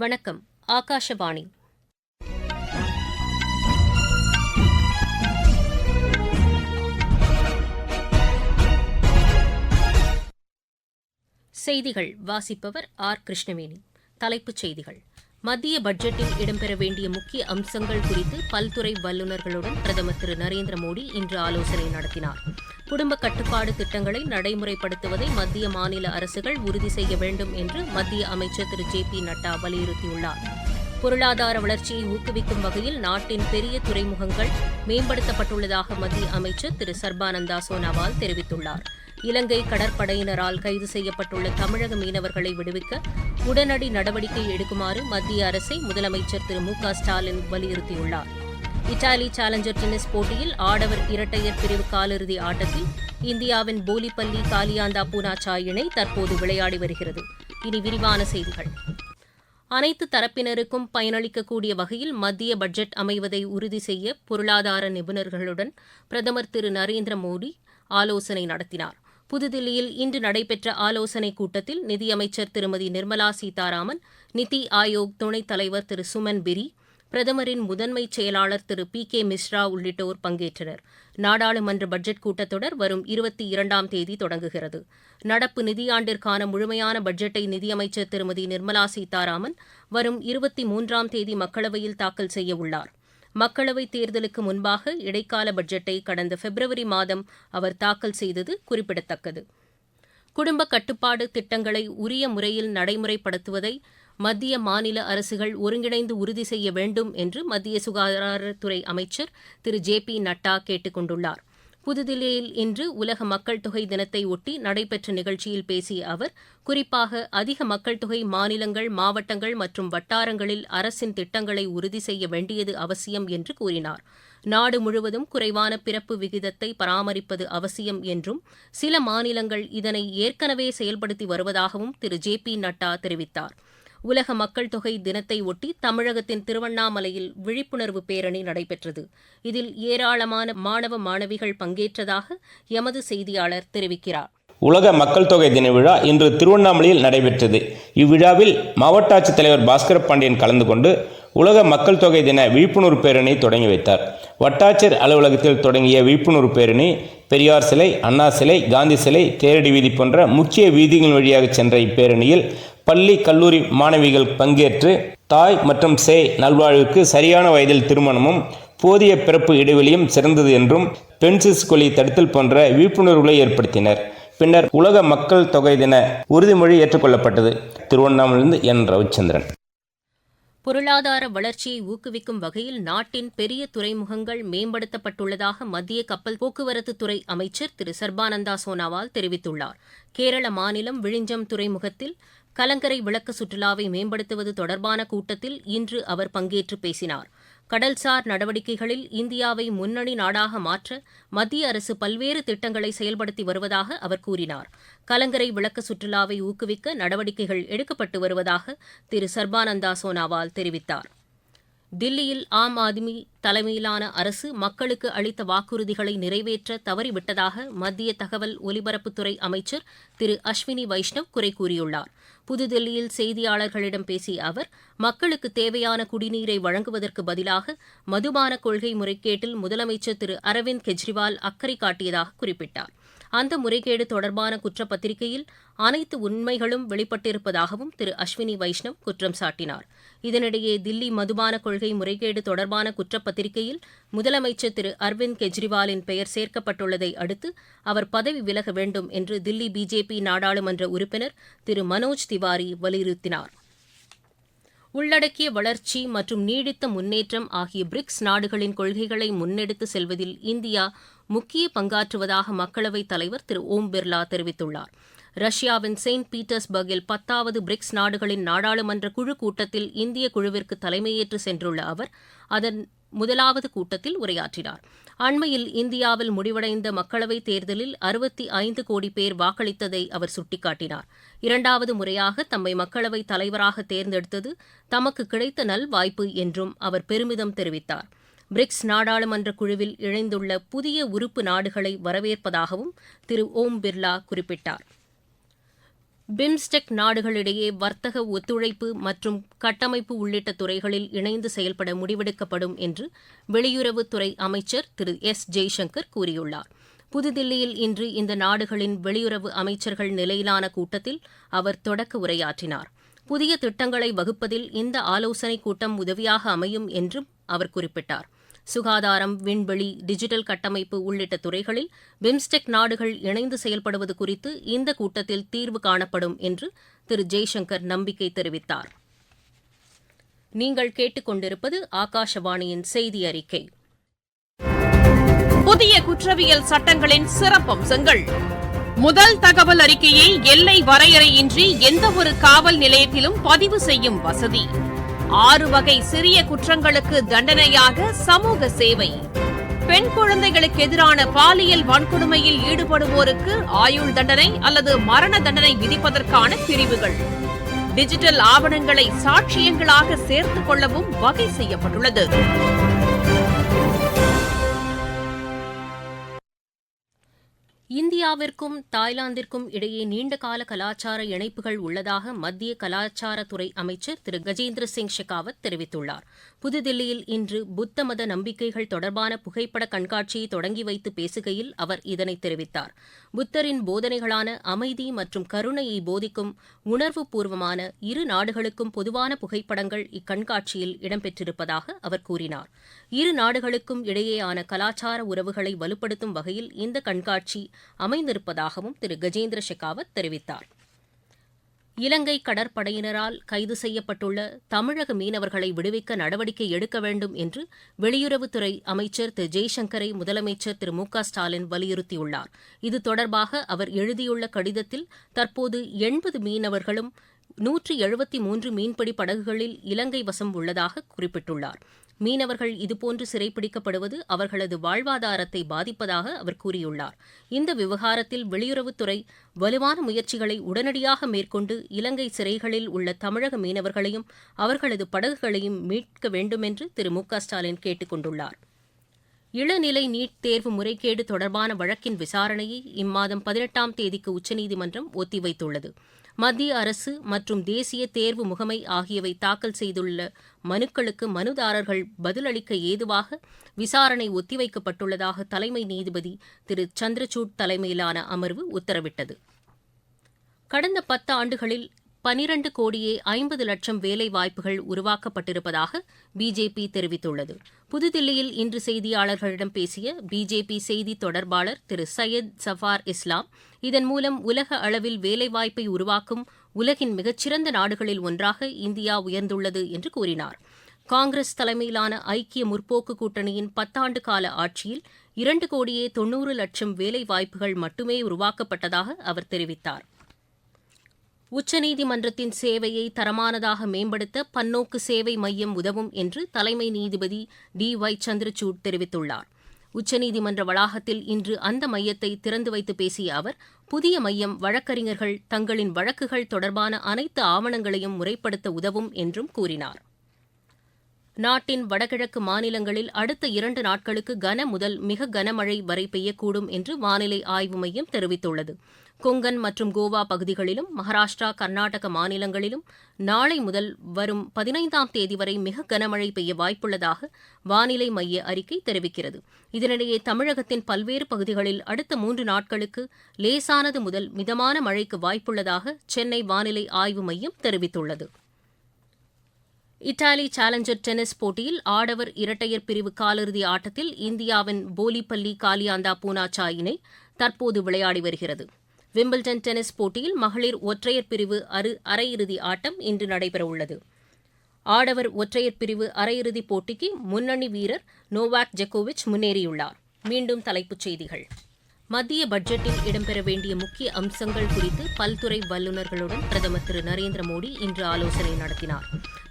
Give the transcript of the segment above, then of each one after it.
வணக்கம். ஆகாஷவாணி. செய்திகள் வாசிப்பவர் ஆர். கிருஷ்ணவேணி. தலைப்புச் செய்திகள். மத்திய பட்ஜெட்டில் இடம்பெற வேண்டிய முக்கிய அம்சங்கள் குறித்து பல்துறை வல்லுநர்களுடன் பிரதமர் திரு நரேந்திர மோடி இன்று ஆலோசனை நடத்தினார். குடும்ப கட்டுப்பாடு திட்டங்களை நடைமுறைப்படுத்துவதை மத்திய மாநில அரசுகள் உறுதி செய்ய வேண்டும் என்று மத்திய அமைச்சர் திரு ஜே.பி. நட்டா வலியுறுத்தியுள்ளார். பொருளாதார வளர்ச்சியை ஊக்குவிக்கும் வகையில் நாட்டின் பெரிய துறைமுகங்கள் மேம்படுத்தப்பட்டுள்ளதாக மத்திய அமைச்சர் திரு சர்பானந்தா சோனாவால் தெரிவித்துள்ளார். இலங்கை கடற்படையினரால் கைது செய்யப்பட்டுள்ள தமிழக மீனவர்களை விடுவிக்க உடனடி நடவடிக்கை எடுக்குமாறு மத்திய அரசை முதலமைச்சர் திரு மு.க.ஸ்டாலின் வலியுறுத்தியுள்ளார். இத்தாலி சேலஞ்சர் டென்னிஸ் போட்டியில் ஆடவர் இரட்டையர் பிரிவு காலிறுதி ஆட்டத்தில் இந்தியாவின் போலிப்பள்ளி காலியாந்தா பூனாச்சா இணை தற்போது விளையாடி வருகிறது. இனி விரிவான செய்திகள். அனைத்து தரப்பினருக்கும் பயனளிக்கக்கூடிய வகையில் மத்திய பட்ஜெட் அமைவதை உறுதி செய்ய பொருளாதார நிபுணர்களுடன் பிரதமர் திரு நரேந்திர மோடி ஆலோசனை நடத்தினார். புதுதில்லியில் இன்று நடைபெற்ற ஆலோசனைக் கூட்டத்தில் நிதியமைச்சர் திருமதி நிர்மலா சீதாராமன், நித்தி ஆயோக் துணைத் தலைவர் திரு சுமன் பெரி, பிரதமரின் முதன்மைச் செயலாளர் திரு பி.கே. மிஸ்ரா உள்ளிட்டோர் பங்கேற்றனர். நாடாளுமன்ற பட்ஜெட் கூட்டத்தொடர் வரும் 22ஆம் தேதி தொடங்குகிறது. நடப்பு நிதியாண்டிற்கான முழுமையான பட்ஜெட்டை நிதியமைச்சர் திருமதி நிர்மலா சீதாராமன் வரும் 23ஆம் தேதி மக்களவையில் தாக்கல் செய்யவுள்ளார். மக்களவைத் தேர்தலுக்கு முன்பாக இடைக்கால பட்ஜெட்டை கடந்த பிப்ரவரி மாதம் அவர் தாக்கல் செய்தது குறிப்பிடத்தக்கது. குடும்ப கட்டுப்பாடு திட்டங்களை உரிய முறையில் நடைமுறைப்படுத்துவதை மத்திய மாநில அரசுகள் ஒருங்கிணைந்து உறுதி செய்ய வேண்டும் என்று மத்திய சுகாதாரத்துறை அமைச்சர் திரு ஜே.பி. நட்டா கேட்டுக் கொண்டுள்ளார். புதுதில்லியில் இன்று உலக மக்கள் தொகை தினத்தை ஒட்டி நடைபெற்ற நிகழ்ச்சியில் பேசிய அவர், குறிப்பாக அதிக மக்கள் தொகை மாநிலங்கள், மாவட்டங்கள் மற்றும் வட்டாரங்களில் அரசின் திட்டங்களை உறுதி செய்ய வேண்டியது அவசியம் என்று கூறினார். நாடு முழுவதும் குறைவான பிறப்பு விகிதத்தை பராமரிப்பது அவசியம் என்றும் சில மாநிலங்கள் இதனை ஏற்கனவே செயல்படுத்தி வருவதாகவும் திரு ஜே.பி. நட்டா தெரிவித்தார். உலக மக்கள் தொகை தினத்தை ஒட்டி தமிழகத்தின் திருவண்ணாமலையில் விழிப்புணர்வு பேரணி நடைபெற்றது. இதில் ஏராளமான மாணவ மாணவிகள் பங்கேற்றதாக எமது செய்தியாளர் தெரிவிக்கிறார். உலக மக்கள் தொகை தின விழா இன்று திருவண்ணாமலையில் நடைபெற்றது. இவ்விழாவில் மாவட்ட ஆட்சித்தலைவர் பாஸ்கர பாண்டியன் கலந்து கொண்டு உலக மக்கள் தொகை தின விழிப்புணர்வு பேரணியை தொடங்கி வைத்தார். வட்டாட்சியர் அலுவலகத்தில் தொடங்கிய விழிப்புணர்வு பேரணி பெரியார் சிலை, அண்ணா சிலை, காந்தி சிலை, தேரடி வீதி போன்ற முக்கிய வீதிகள் வழியாக சென்ற இப்பேரணியில் பள்ளி, கல்லூரி மாணவிகள் பங்கேற்று தாய் மற்றும் சேய் நல்வாழ்வுக்கு சரியான வயதில் திருமணமும் போதிய பிறப்பு இடைவெளியும் சிறந்தது என்றும் பெண் சிசு கொலை தடுத்தல் போன்ற விழிப்புணர்வுகளை ஏற்படுத்தினர். பின்னர் உலக மக்கள் தொகை தின உறுதிமொழி ஏற்றுக்கொள்ளப்பட்டது. திருவண்ணாமலையிலிருந்து என். ரவிச்சந்திரன். பொருளாதார வளர்ச்சியை ஊக்குவிக்கும் வகையில் நாட்டின் பெரிய துறைமுகங்கள் மேம்படுத்தப்பட்டுள்ளதாக மத்திய கப்பல் போக்குவரத்துத்துறை அமைச்சர் திரு சர்பானந்தா சோனாவால் தெரிவித்துள்ளார். கேரள மாநிலம் விழிஞ்சம் துறைமுகத்தில் கலங்கரை விளக்க சுற்றுலாவை மேம்படுத்துவது தொடர்பான கூட்டத்தில் இன்று அவர் பங்கேற்று பேசினார். கடல்சார் நடவடிக்கைகளில் இந்தியாவை முன்னணி நாடாக மாற்ற மத்திய அரசு பல்வேறு திட்டங்களை செயல்படுத்தி வருவதாக அவர் கூறினார். கலங்கரை விளக்க சுற்றுலாவை ஊக்குவிக்க நடவடிக்கைகள் எடுக்கப்பட்டு வருவதாக திரு சர்பானந்தா சோனாவால் தெரிவித்தார். தில்லியில் ஆம் ஆத்மி தலைமையிலான அரசு மக்களுக்கு அளித்த வாக்குறுதிகளை நிறைவேற்ற தவறிவிட்டதாக மத்திய தகவல் ஒலிபரப்புத்துறை அமைச்சர் திரு அஸ்வினி வைஷ்ணவ் குறை கூறியுள்ளார். புதுதில்லியில் செய்தியாளர்களிடம் பேசிய அவர், மக்களுக்கு தேவையான குடிநீரை வழங்குவதற்கு பதிலாக மதுபான கொள்கை முறைகேட்டில் முதலமைச்சர் திரு அரவிந்த் கெஜ்ரிவால் அக்கறை காட்டியதாக குறிப்பிட்டார். அந்த முறைகேடு தொடர்பான குற்றப்பத்திரிகையில் அனைத்து உண்மைகளும் வெளிப்பட்டிருப்பதாகவும் திரு அஸ்வினி வைஷ்ணவ் குற்றம் சாட்டினார். இதனிடையே தில்லி மதுபான கொள்கை முறைகேடு தொடர்பான குற்றப்பத்திரிகையில் முதலமைச்சர் திரு அரவிந்த் கெஜ்ரிவாலின் பெயர் சேர்க்கப்பட்டுள்ளதை அடுத்து அவர் பதவி விலக வேண்டும் என்று தில்லி பிஜேபி நாடாளுமன்ற உறுப்பினர் திரு மனோஜ் திவாரி வலியுறுத்தினார். உள்ளடக்கிய வளர்ச்சி மற்றும் நீடித்த முன்னேற்றம் ஆகிய பிரிக்ஸ் நாடுகளின் கொள்கைகளை முன்னெடுத்து செல்வதில் இந்தியா முக்கிய பங்காற்றுவதாக மக்களவைத் தலைவர் திரு ஓம் பிர்லா தெரிவித்துள்ளார். ரஷ்யாவின் செயின்ட் பீட்டர்ஸ்பர்கில் 10வது பிரிக்ஸ் நாடுகளின் நாடாளுமன்ற குழு கூட்டத்தில் இந்திய குழுவிற்கு தலைமையேற்று சென்றுள்ள அவர் அதன் முதலாவது கூட்டத்தில் உரையாற்றினார். அண்மையில் இந்தியாவில் முடிவடைந்த மக்களவைத் தேர்தலில் 65 கோடி பேர் வாக்களித்ததை அவர் சுட்டிக்காட்டினார். 2வது முறையாக தம்மை மக்களவைத் தலைவராக தேர்ந்தெடுத்தது தமக்கு கிடைத்த நல்வாய்ப்பு என்றும் அவர் பெருமிதம் தெரிவித்தார். பிரிக்ஸ் நாடாளுமன்ற குழுவில் இணைந்துள்ள புதிய உறுப்பு நாடுகளை வரவேற்பதாகவும் திரு ஓம் பிர்லா குறிப்பிட்டார். பிம்ஸ்டெக் நாடுகளிடையே வர்த்தக ஒத்துழைப்பு மற்றும் கட்டமைப்பு உள்ளிட்ட துறைகளில் இணைந்து செயல்பட முடிவெடுக்கப்படும் என்று வெளியுறவுத்துறை அமைச்சர் திரு எஸ். ஜெய்சங்கர் கூறியுள்ளார். புதுதில்லியில் இன்று இந்த நாடுகளின் வெளியுறவு அமைச்சர்கள் நிலையிலான கூட்டத்தில் அவர் தொடக்க உரையாற்றினார். புதிய திட்டங்களை வகுப்பதில் இந்த ஆலோசனைக் கூட்டம் உதவியாக அமையும் என்றும் அவர் குறிப்பிட்டார். சுகாதாரம், விண்வெளி, டிஜிட்டல் கட்டமைப்பு உள்ளிட்ட துறைகளில் பிம்ஸ்டெக் நாடுகள் இணைந்து செயல்படுவது குறித்து இந்த கூட்டத்தில் தீர்வு காணப்படும் என்று திரு ஜெய்சங்கர் நம்பிக்கை தெரிவித்தார். நீங்கள் கேட்டுக்கொண்டிருப்பது ஆகாஷவாணியின் செய்தி அறிக்கை. புதிய குற்றவியல் சட்டங்களின் சிறப்பம்சங்கள். முதல் தகவல் அறிக்கையை எல்லை வரையறையின்றி எந்தவொரு காவல் நிலையத்திலும் பதிவு செய்யும் வசதி. 6 வகை சிறிய குற்றங்களுக்கு தண்டனையாக சமூக சேவை. பெண் குழந்தைகளுக்கு எதிரான பாலியல் வன்கொடுமையில் ஈடுபடுவோருக்கு ஆயுள் தண்டனை அல்லது மரண தண்டனை விதிப்பதற்கான பிரிவுகள். டிஜிட்டல் ஆவணங்களை சாட்சியங்களாக சேர்த்துக் கொள்ளவும் வகை செய்யப்பட்டுள்ளது. இந்தியாவிற்கும் தாய்லாந்திற்கும் இடையே நீண்டகால கலாச்சார இணைப்புகள் உள்ளதாக மத்திய கலாச்சாரத்துறை அமைச்சர் திரு கஜேந்திர சிங் ஷெகாவத் தெரிவித்துள்ளார். புதுதில்லியில் இன்று புத்த மத நம்பிக்கைகள் தொடர்பான புகைப்பட கண்காட்சியை தொடங்கி வைத்து பேசுகையில் அவர் இதனை தெரிவித்தார். புத்தரின் போதனைகளான அமைதி மற்றும் கருணையை போதிக்கும் உணர்வுபூர்வமான இரு நாடுகளுக்கும் பொதுவான புகைப்படங்கள் இக்கண்காட்சியில் இடம்பெற்றிருப்பதாக அவர் கூறினார். இரு நாடுகளுக்கும் இடையேயான கலாச்சார உறவுகளை வலுப்படுத்தும் வகையில் இந்த கண்காட்சி அமைந்திருப்பதாகவும் திரு கஜேந்திர ஷெகாவத் தெரிவித்தார். இலங்கை கடற்படையினரால் கைது செய்யப்பட்டுள்ள தமிழக மீனவர்களை விடுவிக்க நடவடிக்கை எடுக்க வேண்டும் என்று வெளியுறவுத்துறை அமைச்சர் திரு ஜெய்சங்கரை முதலமைச்சர் திரு மு க ஸ்டாலின் வலியுறுத்தியுள்ளார். இது தொடர்பாக அவர் எழுதியுள்ள கடிதத்தில் தற்போது 80 மீனவர்களும் 173 மீன்பிடி படகுகளில் இலங்கை வசம் உள்ளதாக குறிப்பிட்டுள்ளார். மீனவர்கள் இதுபோன்று சிறைப்பிடிக்கப்படுவது அவர்களது வாழ்வாதாரத்தை பாதிப்பதாக அவர் கூறியுள்ளார். இந்த விவகாரத்தில் வெளியுறவுத்துறை வலுவான முயற்சிகளை உடனடியாக மேற்கொண்டு இலங்கை சிறைகளில் உள்ள தமிழக மீனவர்களையும் அவர்களது படகுகளையும் மீட்க வேண்டுமென்று திரு மு க ஸ்டாலின் கேட்டுக் கொண்டுள்ளார். இளநிலை நீட் தேர்வு முறைகேடு தொடர்பான வழக்கின் விசாரணையை இம்மாதம் 18ஆம் தேதிக்கு உச்சநீதிமன்றம் ஒத்திவைத்துள்ளது. மத்திய அரசு மற்றும் தேசிய தேர்வு முகமை ஆகியவை தாக்கல் செய்துள்ள மனுக்களுக்கு மனுதாரர்கள் பதிலளிக்க ஏதுவாக விசாரணை ஒத்திவைக்கப்பட்டுள்ளதாக தலைமை நீதிபதி திரு சந்திரசூட் தலைமையிலான அமர்வு உத்தரவிட்டது. கடந்த 10 ஆண்டுகளில் 12 கோடியே 50 லட்சம் வேலை வாய்ப்புகள் உருவாக்கப்பட்டிருப்பதாக பிஜேபி தெரிவித்துள்ளது. புதுதில்லியில் இன்று செய்தியாளர்களிடம் பேசிய பிஜேபி செய்தி தொடர்பாளர் திரு சையத் சஃபார் இஸ்லாம், இதன் மூலம் உலக அளவில் வேலைவாய்ப்பை உருவாக்கும் உலகின் மிகச்சிறந்த நாடுகளில் ஒன்றாக இந்தியா உயர்ந்துள்ளது என்று கூறினார். காங்கிரஸ் தலைமையிலான ஐக்கிய முற்போக்கு கூட்டணியின் 10 ஆண்டு கால ஆட்சியில் 2 கோடியே 90 லட்சம் வேலைவாய்ப்புகள் மட்டுமே உருவாக்கப்பட்டதாக அவர் தெரிவித்தார். உச்சநீதிமன்றத்தின் சேவையை தரமானதாக மேம்படுத்த பன்னோக்கு சேவை மையம் உதவும் என்று தலைமை நீதிபதி டி.ஒய். சந்திரசூட் தெரிவித்துள்ளார். உச்சநீதிமன்ற வளாகத்தில் இன்று அந்த மையத்தை திறந்து வைத்து பேசிய அவர், புதிய மையம் வழக்கறிஞர்கள் தங்களின் வழக்குகள் தொடர்பான அனைத்து ஆவணங்களையும் முறைப்படுத்த உதவும் என்றும் கூறினார். நாட்டின் வடகிழக்கு மாநிலங்களில் அடுத்த 2 நாட்களுக்கு கன முதல் மிக கனமழை வரை பெய்யக்கூடும் என்று வானிலை ஆய்வு மையம் தெரிவித்துள்ளது. கொங்கன் மற்றும் கோவா பகுதிகளிலும் மகாராஷ்டிரா, கர்நாடக மாநிலங்களிலும் நாளை முதல் வரும் 15ஆம் தேதி வரை மிக கனமழை பெய்ய வாய்ப்புள்ளதாக வானிலை மைய அறிக்கை தெரிவிக்கிறது. இதனிடையே தமிழகத்தின் பல்வேறு பகுதிகளில் அடுத்த 3 நாட்களுக்கு லேசானது முதல் மிதமான மழைக்கு வாய்ப்புள்ளதாக சென்னை வானிலை ஆய்வு மையம் தெரிவித்துள்ளது. இத்தாலி சேலஞ்சர் டென்னிஸ் போட்டியில் ஆடவர் இரட்டையர் பிரிவு காலிறுதி ஆட்டத்தில் இந்தியாவின் போலிப்பள்ளி காலியாந்தா பூனாச்சா இணை தற்போது விளையாடி வருகிறது. விம்பிள்டன் டென்னிஸ் போட்டியில் மகளிர் ஒற்றையர் பிரிவு அரையிறுதி ஆட்டம் இன்று நடைபெறவுள்ளது. ஆடவர் ஒற்றையர் பிரிவு அரையிறுதிப் போட்டிக்கு முன்னணி வீரர் நோவாக் ஜோகோவிச் முன்னேறியுள்ளார். மீண்டும் தலைப்புச் செய்திகள். மத்திய பட்ஜெட்டில் இடம்பெற வேண்டிய முக்கிய அம்சங்கள் குறித்து பல்துறை வல்லுநர்களுடன் பிரதமர் திரு நரேந்திர மோடி இன்று ஆலோசனை நடத்தினார்.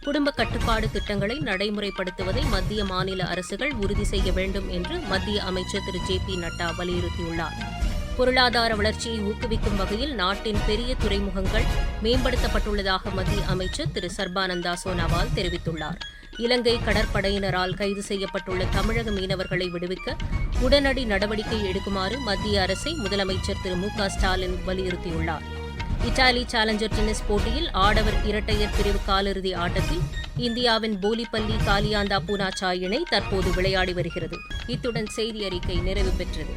குடும்ப கட்டுப்பாடு திட்டங்களை நடைமுறைப்படுத்துவதை மத்திய மாநில அரசுகள் உறுதி செய்ய வேண்டும் என்று மத்திய அமைச்சர் திரு ஜே.பி. நட்டா வலியுறுத்தியுள்ளார். பொருளாதார வளர்ச்சியை ஊக்குவிக்கும் வகையில் நாட்டின் பெரிய துறைமுகங்கள் மேம்படுத்தப்பட்டுள்ளதாக மத்திய அமைச்சர் திரு சர்பானந்தா சோனாவால் தெரிவித்துள்ளார். இலங்கை கடற்படையினரால் கைது செய்யப்பட்டுள்ள தமிழக மீனவர்களை விடுவிக்க உடனடி நடவடிக்கை எடுக்குமாறு மத்திய அரசை முதலமைச்சர் திரு மு க ஸ்டாலின் வலியுறுத்தியுள்ளார். இத்தாலி சேலஞ்சர் டென்னிஸ் போட்டியில் ஆடவர் இரட்டையர் பிரிவு காலிறுதி ஆட்டத்தில் இந்தியாவின் போலிப்பள்ளி காலியாந்தா பூனாச்சா இணை தற்போது விளையாடி வருகிறது. இத்துடன் செய்தி அறிக்கை நிறைவு பெற்றது.